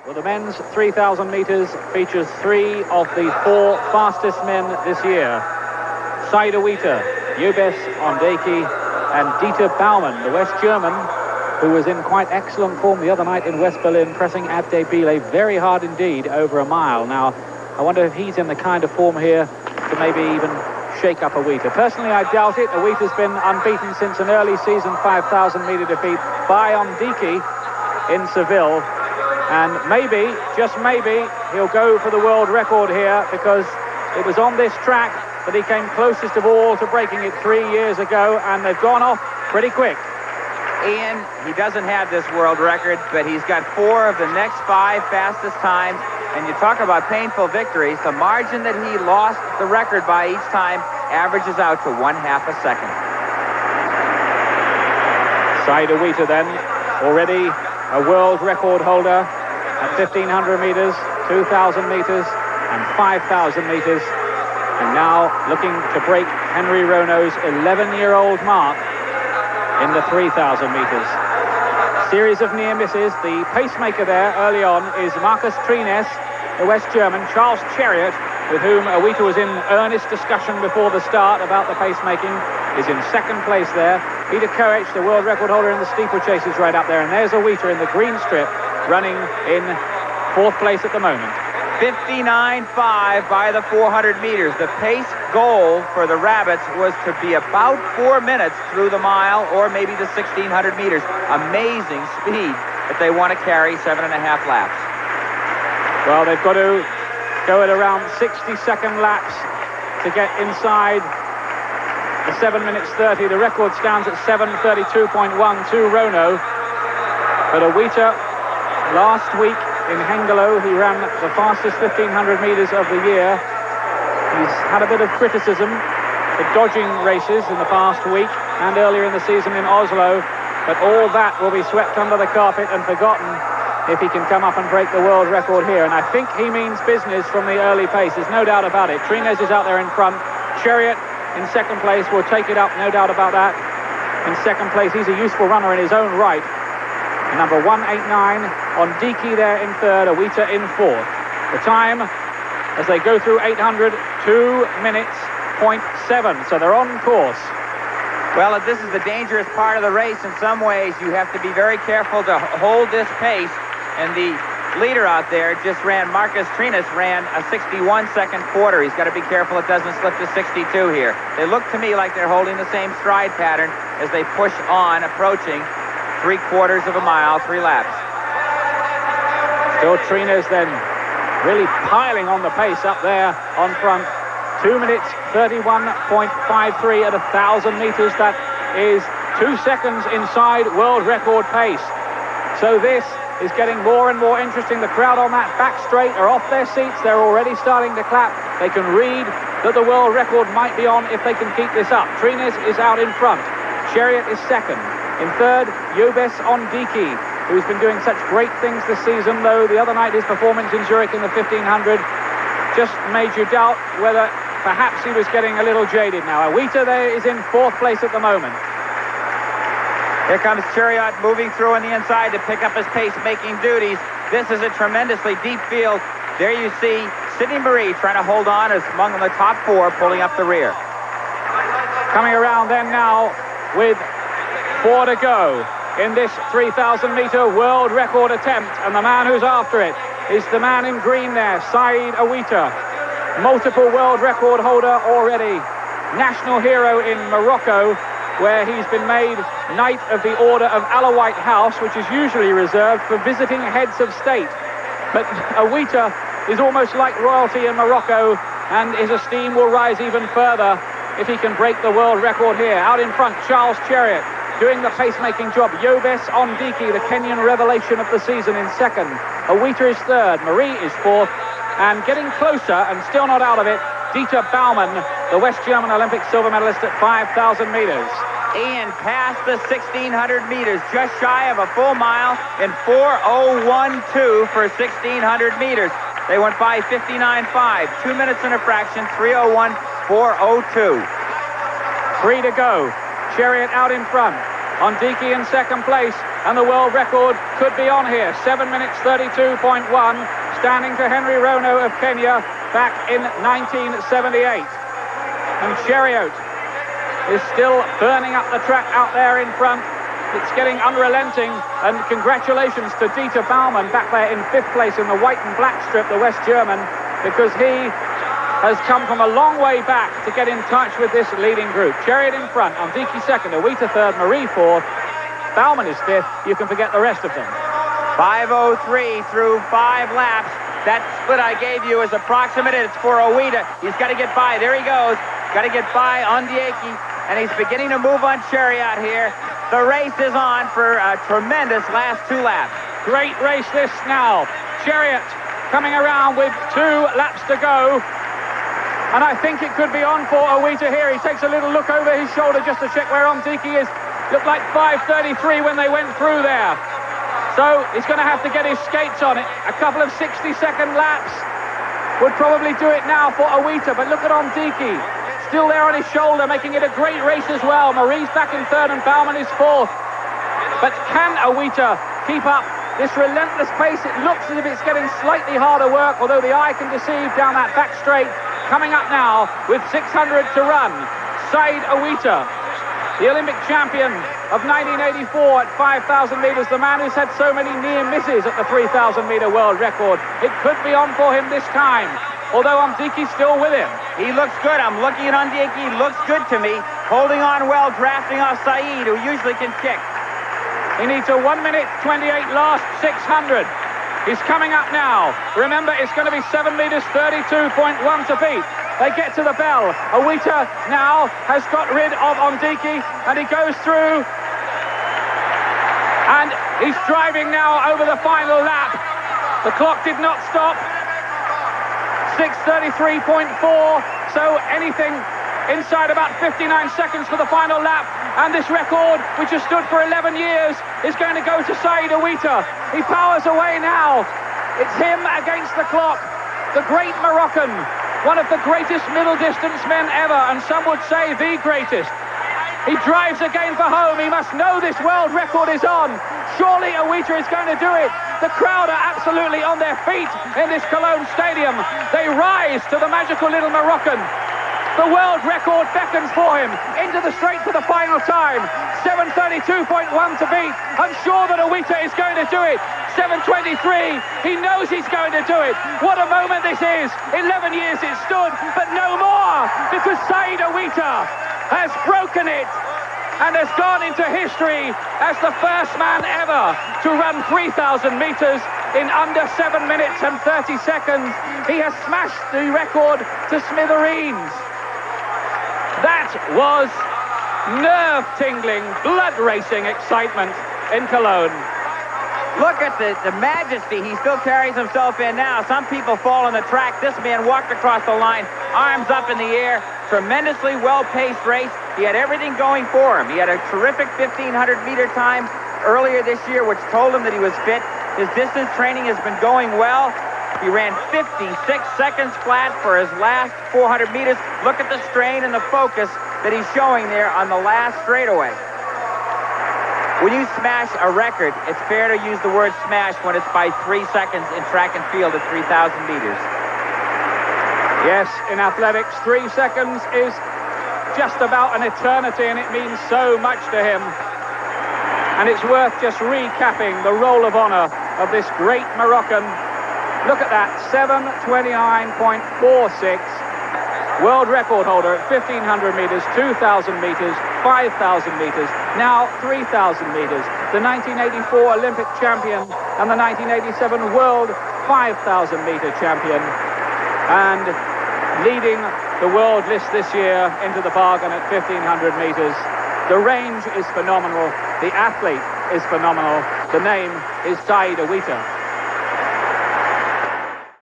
Well, the men's 3,000 meters features 3 of the 4 fastest men this year. Aouita, Jobes Ondeki, and Dieter Baumann, the West German, who was in quite excellent form the other night in West Berlin, pressing Abde Bile very hard indeed over a mile. Now, I wonder if he's in the kind of form here to maybe even shake up Aouita. Personally, I doubt it. Aouita's been unbeaten since an early season 5,000 meter defeat by Ondeki in Seville. And maybe, just maybe, he'll go for the world record here, because it was on this track that he came closest of all to breaking it 3 years ago, and they've gone off pretty quick. Ian, he doesn't have this world record, but he's got 4 of the next 5 fastest times. And you talk about painful victories, the margin that he lost the record by each time averages out to 1/2 a second. Aouita then, already a world record holder at 1,500 meters, 2,000 meters, and 5,000 meters. And now looking to break Henry Rono's 11-year-old mark in the 3,000 meters. Series of near misses. The pacemaker there early on is Marcus Trines, the West German. Charles Chariot, with whom Aouita was in earnest discussion before the start about the pacemaking, is in second place there. Peter Koech, the world record holder in the steeplechase, is right up there. And there's Aouita in the green strip, running in 4th place at the moment. 59.5 by the 400 meters. The pace goal for the Rabbits was to be about 4 minutes through the mile, or maybe the 1,600 meters. Amazing speed that they want to carry 7.5 laps. Well, they've got to go at around 60-second laps to get inside the 7 minutes 30. The record stands at 7:32.12 Rono. But Aouita, last week in Hengelo, he ran the fastest 1,500 meters of the year. He's had a bit of criticism for dodging races in the past week and earlier in the season in Oslo, but all that will be swept under the carpet and forgotten if he can come up and break the world record here. And I think he means business from the early pace. There's no doubt about it. Trines is out there in front. Chariot in second place will take it up, no doubt about that. In second place, he's a useful runner in his own right. Number 189 on Ondeki there in third, Aouita in fourth. The time, as they go through 800, 2 minutes, 0.7. So they're on course. Well, this is the dangerous part of the race. In some ways, you have to be very careful to hold this pace. And the leader out there just ran, Marcus Trines ran a 61-second quarter. He's got to be careful it doesn't slip to 62 here. They look to me like they're holding the same stride pattern as they push on, approaching 3/4 of a mile, 3 laps. Still Trines then really piling on the pace up there on front. 2 minutes 31.53 at 1,000 meters. That is 2 seconds inside world record pace. So this is getting more and more interesting. The crowd on that back straight are off their seats. They're already starting to clap. They can read that the world record might be on if they can keep this up. Trines is out in front. Chariot is second. In third, Jobes Ondeki, who's been doing such great things this season, though the other night his performance in Zurich in the 1,500 just made you doubt whether perhaps he was getting a little jaded now. Aouita there is in 4th place at the moment. Here comes Chariot moving through on the inside to pick up his pace-making duties. This is a tremendously deep field. There you see Sidney Marie trying to hold on as among the top 4, pulling up the rear. Coming around then now with 4 to go in this 3,000-meter world record attempt, and the man who's after it is the man in green there, Saïd Aouita, multiple world record holder already, national hero in Morocco, where he's been made Knight of the Order of Alouite House, which is usually reserved for visiting heads of state. But Aouita is almost like royalty in Morocco, and his esteem will rise even further if he can break the world record here. Out in front, Charles Chariot doing the pacemaking job. Jobes Ondeki, the Kenyan revelation of the season, in second. Aouita is third. Marie is fourth. And getting closer, and still not out of it, Dieter Baumann, the West German Olympic silver medalist at 5,000 meters. Ian passed the 1,600 meters, just shy of a full mile in 4:01.2 for 1,600 meters. They went by 59.5, 2 minutes and a fraction, 3:01.402. 3 to go. Chariot out in front. Ondeki in second place. and the world record could be on here. 7 minutes 32.1, standing to Henry Rono of Kenya back in 1978. And Chariot is still burning up the track out there in front. It's getting unrelenting, and congratulations to Dieter Baumann back there in 5th place in the white and black strip, the West German, because he has come from a long way back to get in touch with this leading group. Chariot in front, Ondiki second, Aouita third, Marie fourth, Baumann is fifth. You can forget the rest of them. 5:03 through 5 laps. That split I gave you is approximate. It's for Aouita. He's got to get by. There he goes. Got to get by Ondiki, and he's beginning to move on Chariot here. The race is on for a tremendous last 2 laps. Great race this now. Chariot coming around with 2 laps to go. And I think it could be on for Aouita here. He takes a little look over his shoulder just to check where Ondiki is. Looked like 5:33 when they went through there. So he's going to have to get his skates on it. A couple of 60-second laps would probably do it now for Aouita. But look at Ondiki. Still there on his shoulder, making it a great race as well. Marie's back in third and Baumann is fourth. But can Aouita keep up this relentless pace? It looks as if it's getting slightly harder work, although the eye can deceive down that back straight. Coming up now with 600 to run, Saïd Aouita, the Olympic champion of 1984 at 5,000 meters, the man who's had so many near misses at the 3,000 meter world record. It could be on for him this time, although Ondiki's still with him. He looks good. I'm looking at Ondiki. He looks good to me. Holding on well, drafting off Saïd, who usually can kick. He needs a 1 minute 28 last 600. He's coming up now. Remember, it's going to be 7 meters 32.1 to beat. They get to the bell. Aouita now has got rid of Ondiki, and he goes through. And he's driving now over the final lap. The clock did not stop. 6:33.4. So anything inside about 59 seconds for the final lap. And this record, which has stood for 11 years, is going to go to Saïd Aouita. He powers away now. It's him against the clock. The great Moroccan, one of the greatest middle distance men ever, and some would say the greatest. He drives again for home. He must know this world record is on. Surely Aouita is going to do it. The crowd are absolutely on their feet in this Cologne stadium. They rise to the magical little Moroccan. The world record beckons for him into the straight for the final time. 7:32.1 to beat. I'm sure that Aouita is going to do it. 7:23. He knows he's going to do it. What a moment this is. 11 years it stood, but no more, because Saïd Aouita has broken it and has gone into history as the first man ever to run 3,000 meters in under 7 minutes and 30 seconds. He has smashed the record to smithereens. That was nerve-tingling, blood-racing excitement in Cologne. Look at the majesty he still carries himself in now. Some people fall on the track. This man walked across the line, arms up in the air. Tremendously well-paced race. He had everything going for him. He had a terrific 1,500-meter time earlier this year, which told him that he was fit. His distance training has been going well. He ran 56 seconds flat for his last 400 meters. Look at the strain and the focus that he's showing there on the last straightaway. When you smash a record, it's fair to use the word smash when it's by 3 seconds in track and field at 3,000 meters. Yes, in athletics, 3 seconds is just about an eternity, and it means so much to him. And it's worth just recapping the roll of honor of this great Moroccan. Look at that, 7:29.46. World record holder at 1,500 meters, 2,000 meters, 5,000 meters, now 3,000 meters. The 1984 Olympic champion and the 1987 World 5,000 meter champion. And leading the world list this year into the bargain at 1,500 meters. The range is phenomenal. The athlete is phenomenal. The name is Saïd Aouita.